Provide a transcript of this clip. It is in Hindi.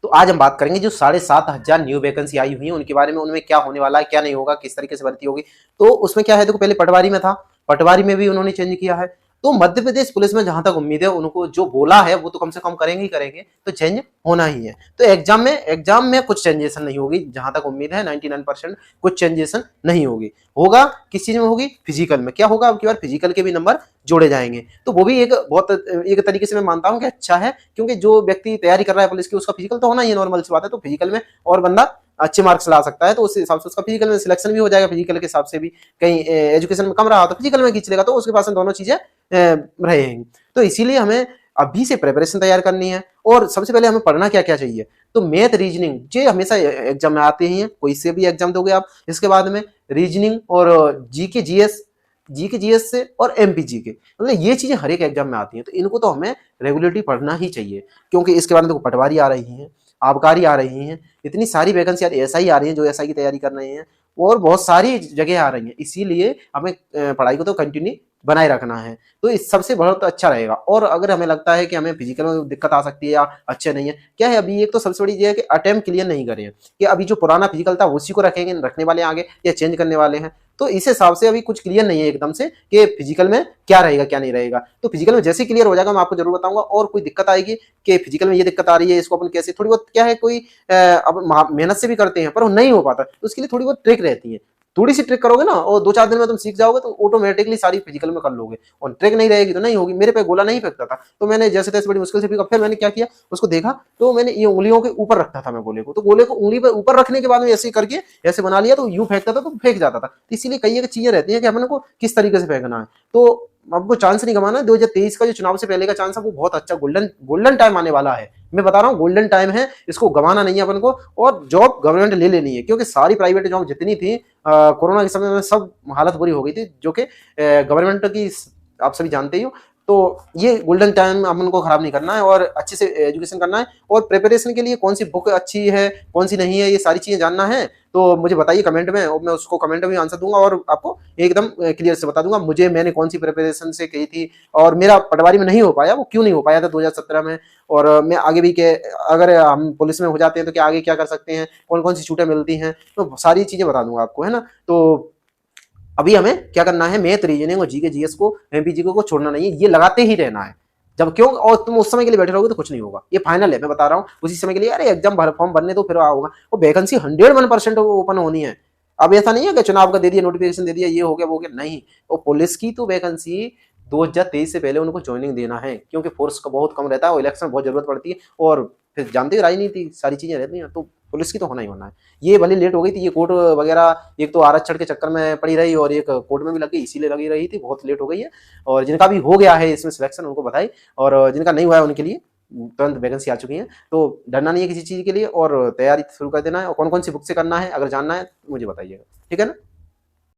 तो आज हम बात करेंगे जो 7,500 न्यू वैकेंसी आई हुई है उनके बारे में, उनमें क्या होने वाला है, क्या नहीं होगा, किस तरीके से भर्ती होगी। तो उसमें क्या है, देखो पहले पटवारी में था, पटवारी में भी उन्होंने चेंज किया है। तो मध्य प्रदेश पुलिस में जहां तक उम्मीद है, उनको जो बोला है वो तो कम से कम करेंगे ही करेंगे, तो चेंज होना ही है। तो एग्जाम में कुछ चेंजेशन नहीं होगी, जहां तक उम्मीद है 99% कुछ चेंजेशन नहीं होगी। होगा किस चीज में होगी, फिजिकल में। क्या होगा, अब की बार फिजिकल के भी नंबर जोड़े जाएंगे। तो वो भी एक तरीके से मैं मानता हूं कि अच्छा है, क्योंकि जो व्यक्ति तैयारी कर रहा है पुलिस की उसका फिजिकल तो होना ही है, नॉर्मल सी बात है। तो फिजिकल में और बंदा अच्छे मार्क्स ला सकता है, तो उस हिसाब से उसका फिजिकल में सिलेक्शन भी हो जाएगा। फिजिकल के हिसाब से भी कहीं एजुकेशन में कम रहा तो फिजिकल में खींच लेगा, तो उसके पास दोनों चीजें रहेंगी। तो इसीलिए हमें अभी से प्रिपरेशन तैयार करनी है। और सबसे पहले हमें पढ़ना क्या क्या चाहिए, तो मैथ रीजनिंग ये हमेशा एग्जाम में आते ही हैं, कोई से भी एग्जाम दोगे आप। इसके बाद में रीजनिंग और जीके जीएस से और एमपीजी के, मतलब ये चीजें हर एक एग्जाम में आती हैं। तो इनको तो हमें रेगुलरली पढ़ना ही चाहिए, क्योंकि इसके बाद में देखो पटवारी आ रही हैं, आबकारी आ रही हैं, इतनी सारी वैकेंसी एसआई आ रही हैं जो एसआई की तैयारी कर रहे हैं, और बहुत सारी जगह आ रही हैं। इसीलिए हमें पढ़ाई को तो कंटिन्यू बनाए रखना है। तो इस सबसे बहुत अच्छा रहेगा। और अगर हमें लगता है कि हमें फिजिकल में दिक्कत आ सकती है या अच्छे नहीं है, क्या है, अभी एक तो सबसे बड़ी चीज है कि अटेम्प्ट क्लियर नहीं करें, कि अभी जो पुराना फिजिकल था उसी को रखेंगे, रखने वाले आगे या चेंज करने वाले हैं। तो इस हिसाब से अभी कुछ क्लियर नहीं है एकदम से कि फिजिकल में क्या रहेगा क्या नहीं रहेगा। तो फिजिकल में जैसे क्लियर हो जाएगा मैं आपको जरूर बताऊंगा। और कोई दिक्कत आएगी कि फिजिकल में ये दिक्कत आ रही है, इसको अपन कैसे, थोड़ी बहुत क्या है, कोई अब मेहनत से भी करते हैं पर वो नहीं हो पाता, तो उसके लिए थोड़ी बहुत ट्रिक रहती है। थोड़ी सी ट्रिक करोगे ना और 2-4 दिन में तुम सीख जाओगे, तो ऑटोमेटिकली सारी फिजिकल में कर लोगे। और ट्रिक नहीं रहेगी तो नहीं होगी। मेरे पे गोला नहीं फेंकता था, तो मैंने जैसे तैसे बड़ी मुश्किल से फेंका। फिर मैंने क्या किया, उसको देखा, तो मैंने ये उंगलियों के ऊपर रखता था मैं गोले को, तो गोले को उंगली पे ऊपर रखने के बाद में ऐसे करके ऐसे बना लिया, तो यूं फेंकता था तो फेंक जाता था। तो इसीलिए कई एक चीजें रहती है कि अपन को किस तरीके से फेंकना है। तो आपको चांस नहीं गंवाना। 2023 का जो चुनाव से पहले का चांस है वो बहुत अच्छा गोल्डन गोल्डन टाइम आने वाला है। मैं बता रहा हूँ गोल्डन टाइम है, इसको गंवाना नहीं है अपन को। और जॉब गवर्नमेंट ले लेनी है, क्योंकि सारी प्राइवेट जॉब जितनी थी कोरोना के समय में सब हालत बुरी हो गई थी, जो कि गवर्नमेंट की आप सभी जानते ही हो। तो ये गोल्डन टाइम अपन को खराब नहीं करना है और अच्छे से एजुकेशन करना है। और प्रिपरेशन के लिए कौन सी बुक अच्छी है कौन सी नहीं है, ये सारी चीजें जानना है तो मुझे बताइए कमेंट में, और मैं उसको कमेंट में आंसर दूंगा और आपको एकदम क्लियर से बता दूंगा मैंने कौन सी प्रिपरेशन से की थी। और मेरा पटवारी में नहीं हो पाया, वो क्यों नहीं हो पाया था 2017 में। और मैं आगे भी के अगर हम पुलिस में हो जाते हैं तो क्या आगे क्या कर सकते हैं, कौन कौन सी छूटें मिलती हैं, तो सारी चीजें बता दूंगा आपको, है ना। तो अभी हमें क्या करना है, मैथ रीजनिंग और जीके जीएस को एमपीजी को छोड़ना नहीं है, ये लगाते ही रहना है। जब क्यों, और तुम उस समय के लिए बैठे रहोगे तो कुछ नहीं होगा, ये फाइनल है, मैं बता रहा हूँ। उसी समय के लिए अरे एग्जाम फॉर्म भरने तो फिर होगा, वो वैकेंसी 101% ओपन होनी है। अब ऐसा नहीं है कि चुनाव का दे दिया, नोटिफिकेशन दे दिया, ये हो गया वो हो गया, नहीं। वो पुलिस की तो वैकेंसी 2023 से पहले उनको ज्वाइनिंग देना है, क्योंकि फोर्स का बहुत कम रहता है और इलेक्शन बहुत जरूरत पड़ती है। और फिर जानते हो राजनीति सारी चीजें रहती हैं, तो पुलिस की तो होना ही होना है। ये भले लेट हो गई थी, ये कोर्ट वगैरह एक तो आरक्षण के चक्कर में पड़ी रही और एक कोर्ट में भी लगी, इसीलिए लगी रही थी, बहुत लेट हो गई है। और जिनका भी हो गया है इसमें सिलेक्शन उनको बधाई, और जिनका नहीं हुआ है उनके लिए तुरंत वैकेंसी आ चुकी है। तो डरना नहीं है किसी चीज के लिए, और तैयारी शुरू कर देना है। और कौन कौन सी बुक से करना है अगर जानना है तो मुझे बताइएगा, ठीक है ना।